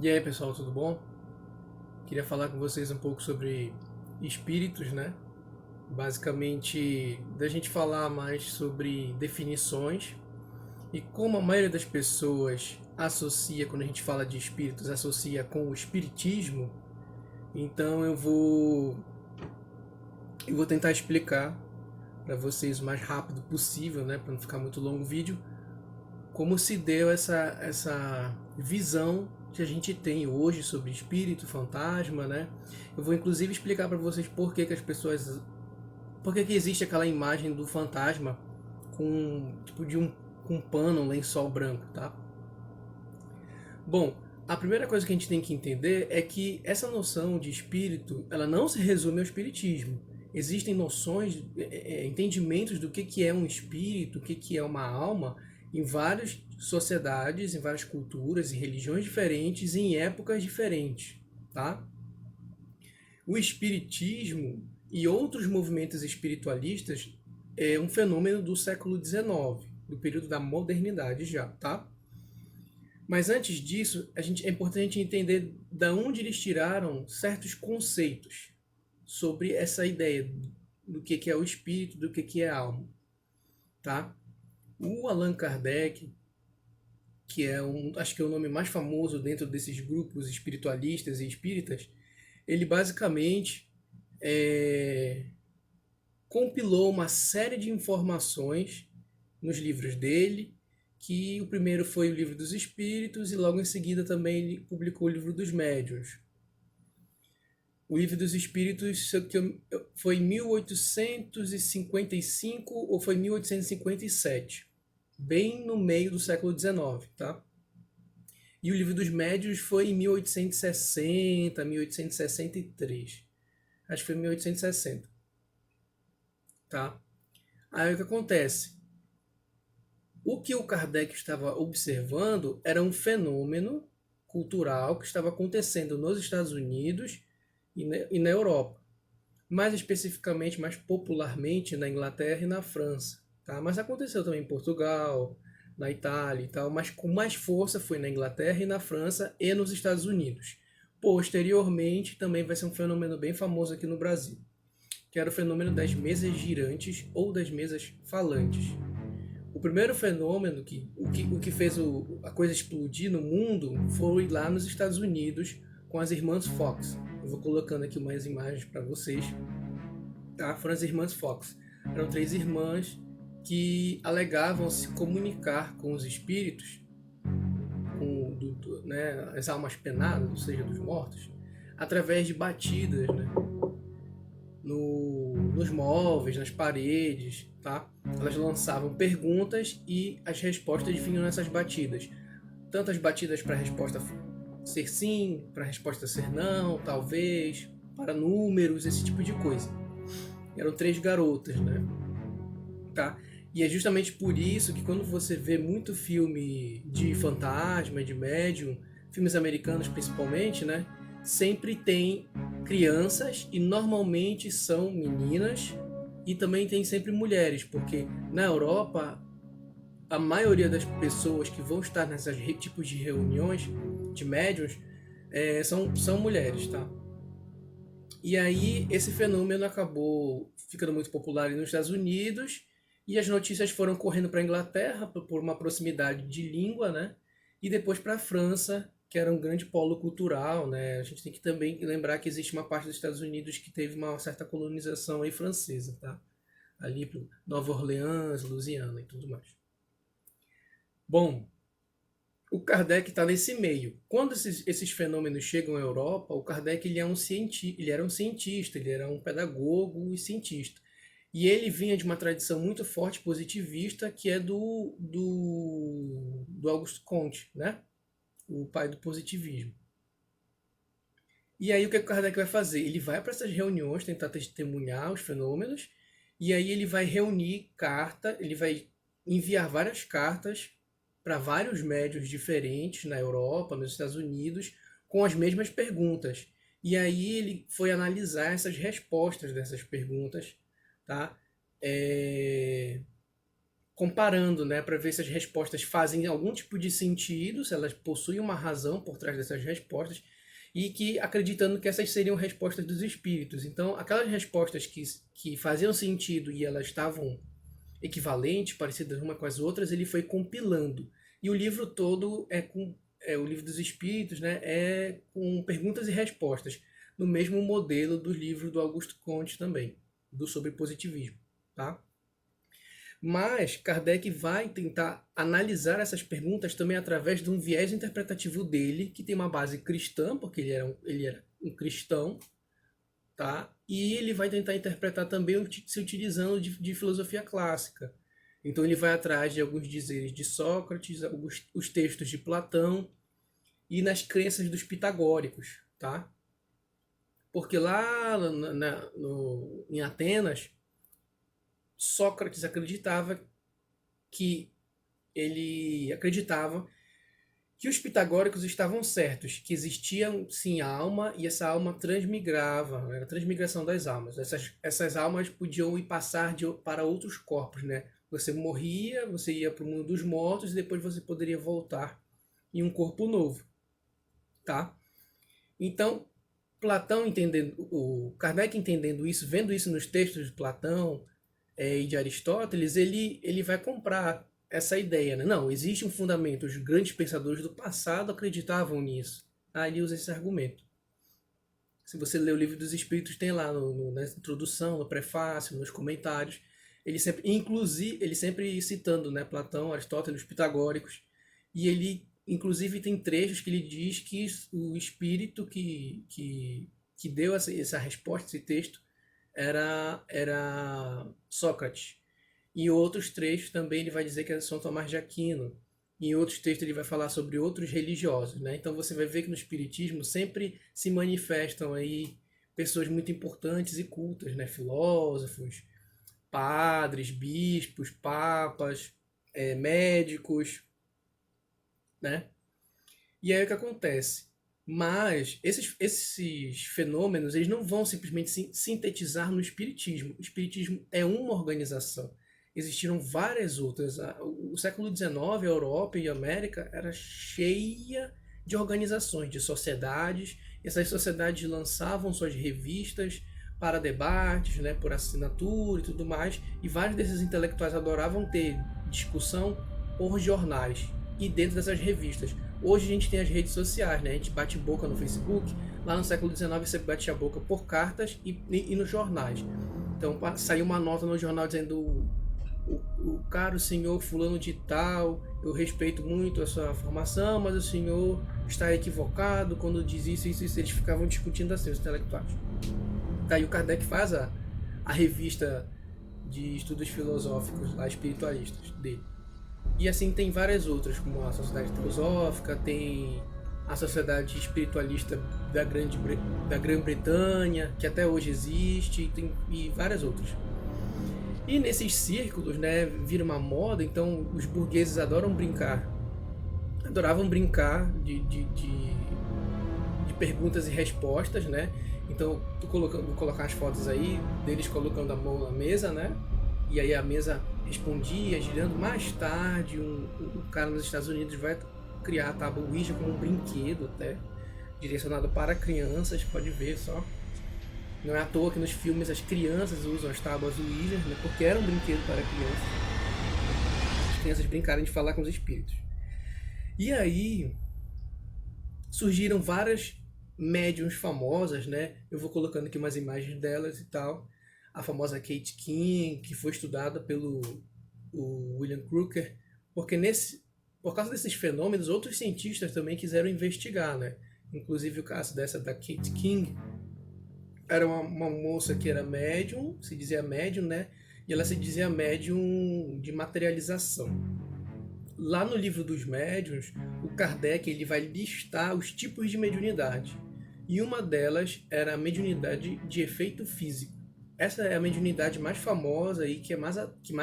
E aí, pessoal, tudo bom? Queria falar com vocês um pouco sobre espíritos, né? Basicamente, da gente falar mais sobre definições e como a maioria das pessoas associa, quando a gente fala de espíritos, associa com o espiritismo. Então eu vou tentar explicar para vocês o mais rápido possível, né, para não ficar muito longo o vídeo, como se deu essa visão que a gente tem hoje sobre espírito, fantasma, né? Eu vou inclusive explicar para vocês por que existe aquela imagem do fantasma com tipo de com um pano, um lençol branco, tá? Bom, a primeira coisa que a gente tem que entender é que essa noção de espírito, ela não se resume ao espiritismo. Existem noções, entendimentos do que é um espírito, o que é uma alma, em várias sociedades, em várias culturas e religiões diferentes, em épocas diferentes, tá? O espiritismo e outros movimentos espiritualistas é um fenômeno do século XIX, do período da modernidade já, tá? Mas antes disso, é importante entender da onde eles tiraram certos conceitos sobre essa ideia do que é o espírito, do que é a alma, tá? O Allan Kardec, que é acho que é o nome mais famoso dentro desses grupos espiritualistas e espíritas, ele basicamente é, compilou uma série de informações nos livros dele, que o primeiro foi o Livro dos Espíritos e logo em seguida também ele publicou o Livro dos Médiuns. O Livro dos Espíritos foi em 1855 ou foi em 1857, bem no meio do século XIX, tá? E o Livro dos Médiuns foi em 1860, 1863. Acho que foi em 1860, tá? Aí o que acontece? O que o Kardec estava observando era um fenômeno cultural que estava acontecendo nos Estados Unidos e na Europa, mais especificamente, mais popularmente na Inglaterra e na França, tá? Mas aconteceu também em Portugal, na Itália e tal, mas com mais força foi na Inglaterra e na França e nos Estados Unidos. Posteriormente, também vai ser um fenômeno bem famoso aqui no Brasil, que era o fenômeno das mesas girantes ou das mesas falantes. O primeiro fenômeno, o que fez a coisa explodir no mundo, foi lá nos Estados Unidos com as irmãs Fox. Eu vou colocando aqui umas imagens para vocês. Tá? Foram as irmãs Fox. Eram três irmãs que alegavam se comunicar com os espíritos, né, as almas penadas, ou seja, dos mortos, através de batidas, né, nos móveis, nas paredes, tá? Elas lançavam perguntas e as respostas vinham nessas batidas. Tanto as batidas para a resposta ser sim, para a resposta ser não, talvez, para números, esse tipo de coisa. Eram três garotas, né? Tá? E é justamente por isso que quando você vê muito filme de fantasma, de médium, filmes americanos principalmente, né? Sempre tem crianças e normalmente são meninas e também tem sempre mulheres, porque na Europa a maioria das pessoas que vão estar nesses tipos de reuniões de médiums são mulheres, tá? E aí esse fenômeno acabou ficando muito popular nos Estados Unidos e as notícias foram correndo para a Inglaterra por uma proximidade de língua, né? E depois para a França, que era um grande polo cultural, né? A gente tem que também lembrar que existe uma parte dos Estados Unidos que teve uma certa colonização aí francesa, tá? Ali para Nova Orleans, Louisiana e tudo mais. Bom, o Kardec está nesse meio. Quando esses fenômenos chegam à Europa, o Kardec ele era um cientista, ele era um pedagogo e cientista. E ele vinha de uma tradição muito forte positivista, que é do Auguste Comte, né? O pai do positivismo. E aí o que o Kardec vai fazer? Ele vai para essas reuniões tentar testemunhar os fenômenos, e aí ele vai reunir ele vai enviar várias cartas para vários médios diferentes na Europa, nos Estados Unidos, com as mesmas perguntas. E aí ele foi analisar essas respostas dessas perguntas, tá? comparando, né, para ver se as respostas fazem algum tipo de sentido, se elas possuem uma razão por trás dessas respostas, e que acreditando que essas seriam respostas dos espíritos. Então, aquelas respostas que faziam sentido e elas estavam equivalentes, parecidas uma com as outras, ele foi compilando. E o livro todo é o livro dos espíritos, né? É com perguntas e respostas, no mesmo modelo do livro do Augusto Comte também, do sobre positivismo, tá? Mas Kardec vai tentar analisar essas perguntas também através de um viés interpretativo dele, que tem uma base cristã, porque ele era um cristão, tá? E ele vai tentar interpretar também se utilizando de filosofia clássica. Então ele vai atrás de alguns dizeres de Sócrates, os textos de Platão e nas crenças dos pitagóricos, tá? Porque lá em Atenas, Sócrates acreditava que ele acreditava que os pitagóricos estavam certos, que existia sim alma e essa alma transmigrava, era a transmigração das almas. Essas almas podiam ir passar para outros corpos, né? Você morria, você ia para o mundo dos mortos e depois você poderia voltar em um corpo novo, tá? Então, Platão entendendo, o Kardec entendendo isso, vendo isso nos textos de Platão e de Aristóteles, ele vai comprar essa ideia, né? Não, existe um fundamento. Os grandes pensadores do passado acreditavam nisso. Aí ele usa esse argumento. Se você ler o Livro dos Espíritos, tem lá na introdução, no prefácio, nos comentários, ele sempre citando, né, Platão, Aristóteles, os pitagóricos, e ele inclusive tem trechos que ele diz que o espírito que deu essa resposta, esse texto, era Sócrates. Em outros trechos também ele vai dizer que é São Tomás de Aquino. Em outros textos ele vai falar sobre outros religiosos, né? Então você vai ver que no espiritismo sempre se manifestam aí pessoas muito importantes e cultas, né? Filósofos, padres, bispos, papas, médicos, né? E aí o que acontece? Mas esses fenômenos eles não vão simplesmente sintetizar no espiritismo. O espiritismo é uma organização. Existiram várias outras. O século XIX, a Europa e a América era cheia de organizações, de sociedades. Essas sociedades lançavam suas revistas para debates, né, por assinatura e tudo mais. E vários desses intelectuais adoravam ter discussão por jornais e dentro dessas revistas. Hoje a gente tem as redes sociais, né? A gente bate boca no Facebook. Lá no século XIX você bate a boca por cartas e nos jornais. Então saiu uma nota no jornal dizendo o caro senhor fulano de tal, eu respeito muito a sua formação, mas o senhor está equivocado quando diz isso, isso, isso. Eles ficavam discutindo assim, os intelectuais. Daí o Kardec faz a revista de estudos filosóficos, lá, espiritualistas dele. E assim tem várias outras, como a Sociedade Teosófica, tem a Sociedade Espiritualista da Grã-Bretanha, que até hoje existe, e várias outras. E nesses círculos, né, vira uma moda, então os burgueses adoravam brincar de perguntas e respostas, né? Então, vou colocar as fotos aí deles colocando a mão na mesa, né? E aí a mesa respondia, girando. Mais tarde, um cara nos Estados Unidos vai criar a tábua Ouija como um brinquedo até, direcionado para crianças, pode ver só. Não é à toa que nos filmes as crianças usam as tábuas Ouija, né, porque era um brinquedo para crianças. As crianças brincarem de falar com os espíritos. E aí surgiram várias médiums famosas, né? Eu vou colocando aqui umas imagens delas e tal. A famosa Kate King, que foi estudada pelo William Crooker, porque por causa desses fenômenos, outros cientistas também quiseram investigar, né? Inclusive o caso dessa da Kate King, era uma moça que era médium, se dizia médium, né? E ela se dizia médium de materialização. Lá no livro dos médiuns, o Kardec ele vai listar os tipos de mediunidade. E uma delas era a mediunidade de efeito físico. Essa é a mediunidade mais famosa e que mais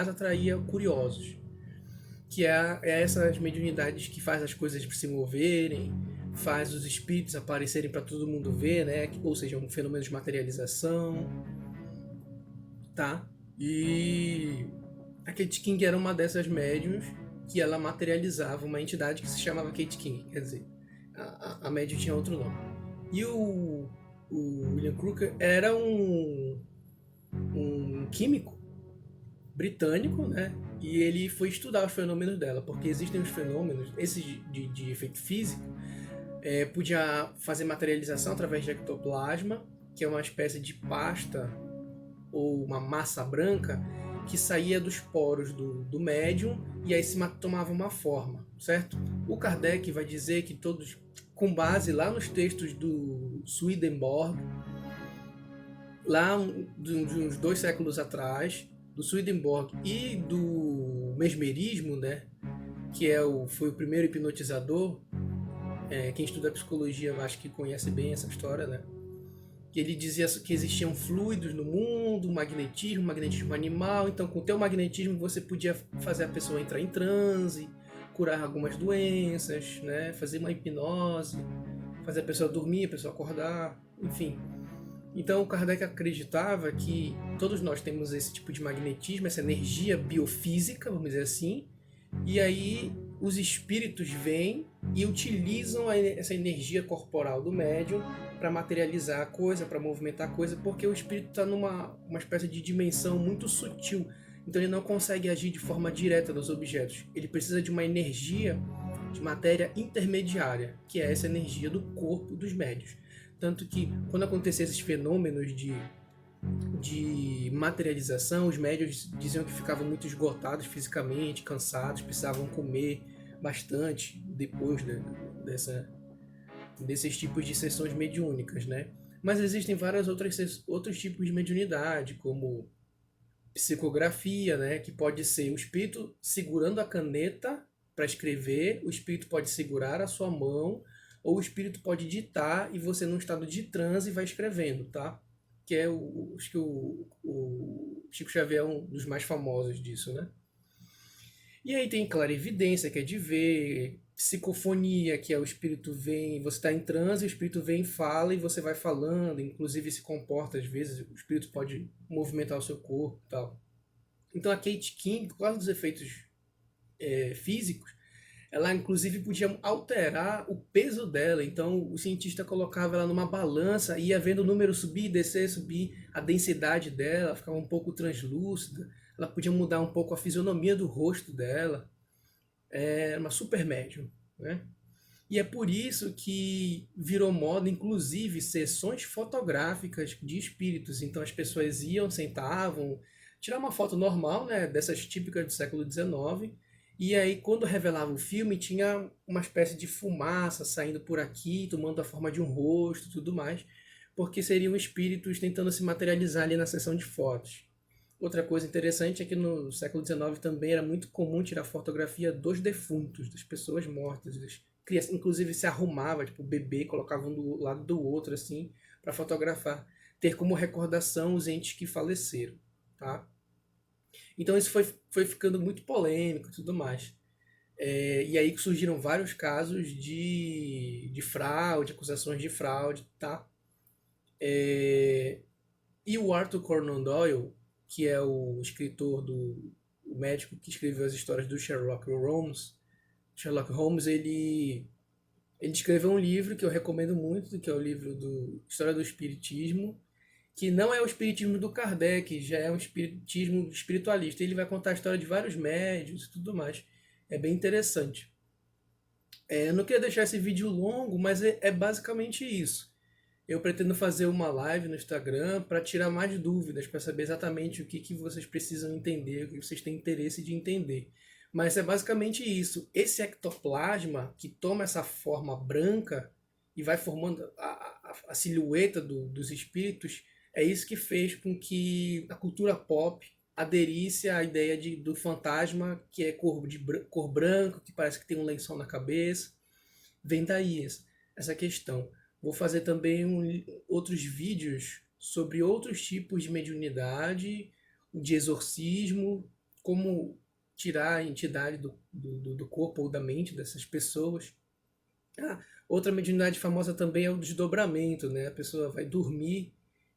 atraía curiosos. Que é essas mediunidades que faz as coisas se moverem, faz os espíritos aparecerem para todo mundo ver, né? Ou seja, um fenômeno de materialização, tá? E A Kate King era uma dessas médiums que ela materializava uma entidade que se chamava Kate King, quer dizer, a médium tinha outro nome. E o William Crooker era um químico britânico, né? E ele foi estudar os fenômenos dela, porque existem os fenômenos, esses de efeito físico, podia fazer materialização através de ectoplasma, que é uma espécie de pasta ou uma massa branca que saía dos poros do médium e aí se tomava uma forma, certo? O Kardec vai dizer que todos, com base lá nos textos do Swedenborg, lá de uns 2 séculos atrás, do Swedenborg e do mesmerismo, né, que foi o primeiro hipnotizador, quem estuda psicologia acho que conhece bem essa história, né? Que ele dizia que existiam fluidos no mundo, magnetismo animal, então com o teu magnetismo você podia fazer a pessoa entrar em transe, curar algumas doenças, né? Fazer uma hipnose, fazer a pessoa dormir, a pessoa acordar, enfim. Então o Kardec acreditava que todos nós temos esse tipo de magnetismo, essa energia biofísica, vamos dizer assim, e aí os espíritos vêm e utilizam essa energia corporal do médium para materializar a coisa, para movimentar a coisa, porque o espírito está numa espécie de dimensão muito sutil, então ele não consegue agir de forma direta nos objetos. Ele precisa de uma energia de matéria intermediária, que é essa energia do corpo dos médios. Tanto que quando aconteciam esses fenômenos de materialização, os médios diziam que ficavam muito esgotados fisicamente, cansados, precisavam comer bastante depois desses tipos de sessões mediúnicas, né? Mas existem outros tipos de mediunidade, como psicografia, né? Que pode ser o espírito segurando a caneta para escrever, o espírito pode segurar a sua mão, ou o espírito pode ditar e você, num estado de transe, vai escrevendo, tá? Que acho que o Chico Xavier é um dos mais famosos disso, né? E aí tem clarividência, que é de ver, psicofonia, que é o espírito vem, você está em transe, o espírito vem e fala e você vai falando, inclusive se comporta às vezes, o espírito pode movimentar o seu corpo e tal. Então a Kate King, por causa dos efeitos físicos, ela inclusive podia alterar o peso dela, então o cientista colocava ela numa balança, ia vendo o número subir, descer, subir, a densidade dela ficava um pouco translúcida, ela podia mudar um pouco a fisionomia do rosto dela, era uma super médium, né? E é por isso que virou moda, inclusive, sessões fotográficas de espíritos. Então as pessoas iam, sentavam, tirar uma foto normal, né, dessas típicas do século XIX, e aí quando revelava o filme tinha uma espécie de fumaça saindo por aqui, tomando a forma de um rosto e tudo mais, porque seriam espíritos tentando se materializar ali na sessão de fotos. Outra coisa interessante é que no século XIX também era muito comum tirar fotografia dos defuntos, das pessoas mortas, das crianças, inclusive se arrumava, tipo, o bebê, colocava um do lado do outro, assim, para fotografar, ter como recordação os entes que faleceram, tá? Então isso foi ficando muito polêmico e tudo mais. E aí que surgiram vários casos de fraude, acusações de fraude, tá? E o Arthur Conan Doyle, que é o escritor o médico que escreveu as histórias do Sherlock Holmes, ele escreveu um livro que eu recomendo muito, que é o livro do História do Espiritismo, que não é o espiritismo do Kardec, já é um espiritismo espiritualista. Ele vai contar a história de vários médiuns e tudo mais. É bem interessante. Eu não queria deixar esse vídeo longo, mas é basicamente isso. Eu pretendo fazer uma live no Instagram para tirar mais dúvidas, para saber exatamente o que vocês precisam entender, o que vocês têm interesse de entender. Mas é basicamente isso. Esse ectoplasma que toma essa forma branca e vai formando a silhueta dos espíritos, é isso que fez com que a cultura pop aderisse à ideia do fantasma, que é cor branca, que parece que tem um lençol na cabeça. Vem daí essa questão. Vou fazer também outros vídeos sobre outros tipos de mediunidade, de exorcismo, como tirar a entidade do corpo ou da mente dessas pessoas. Outra mediunidade famosa também é o desdobramento, né? A pessoa vai dormir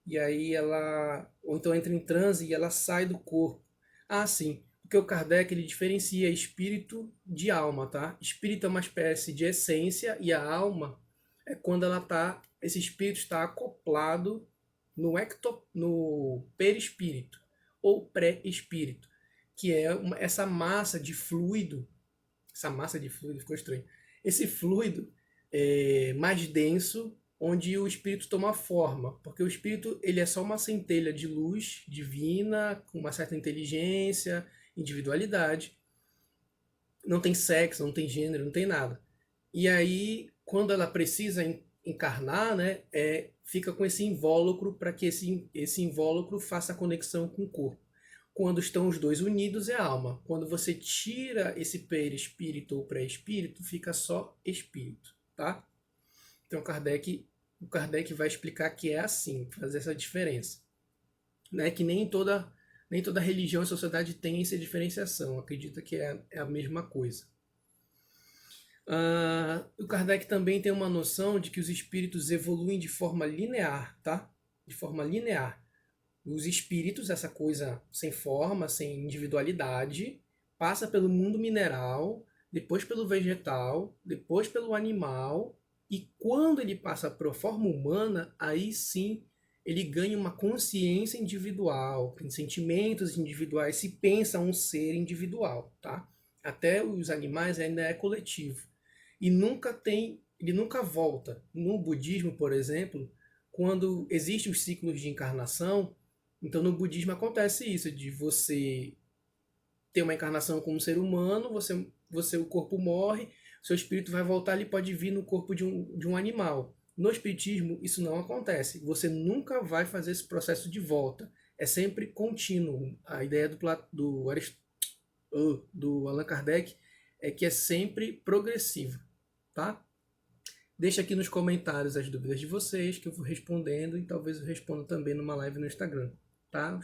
e aí ou então entra em transe e ela sai do corpo. Sim, Porque o Kardec ele diferencia espírito de alma, tá? Espírito é uma espécie de essência e a alma é quando esse espírito está acoplado no perispírito ou pré-espírito, que é essa massa de fluido. Essa massa de fluido ficou estranho. Esse fluido mais denso, onde o espírito toma forma, porque o espírito ele é só uma centelha de luz divina, com uma certa inteligência, individualidade, não tem sexo, não tem gênero, não tem nada. E aí, quando ela precisa encarnar, né, fica com esse invólucro para que esse invólucro faça a conexão com o corpo. Quando estão os dois unidos é alma. Quando você tira esse perispírito ou pré-espírito, fica só espírito, tá? Então o Kardec vai explicar que é assim, fazer essa diferença. Né? Que nem toda religião e sociedade tem essa diferenciação, acredita que é a mesma coisa. O Kardec também tem uma noção de que os espíritos evoluem de forma linear, tá? De forma linear. Os espíritos, essa coisa sem forma, sem individualidade, passa pelo mundo mineral, depois pelo vegetal, depois pelo animal, e quando ele passa para a forma humana, aí sim ele ganha uma consciência individual, tem sentimentos individuais, se pensa um ser individual, tá? Até os animais ainda é coletivo. E ele nunca volta. No budismo, por exemplo, quando existem os ciclos de encarnação, então no budismo acontece isso, de você ter uma encarnação como ser humano, o corpo morre, seu espírito vai voltar, ele pode vir no corpo de um animal. No espiritismo isso não acontece, você nunca vai fazer esse processo de volta, é sempre contínuo. A ideia do Allan Kardec é que é sempre progressivo, tá? Deixa aqui nos comentários as dúvidas de vocês, que eu vou respondendo, e talvez eu responda também numa live no Instagram, tá?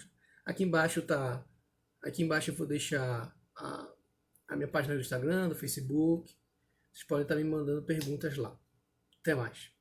Aqui embaixo eu vou deixar a minha página do Instagram, do Facebook. Vocês podem estar me mandando perguntas lá. Até mais.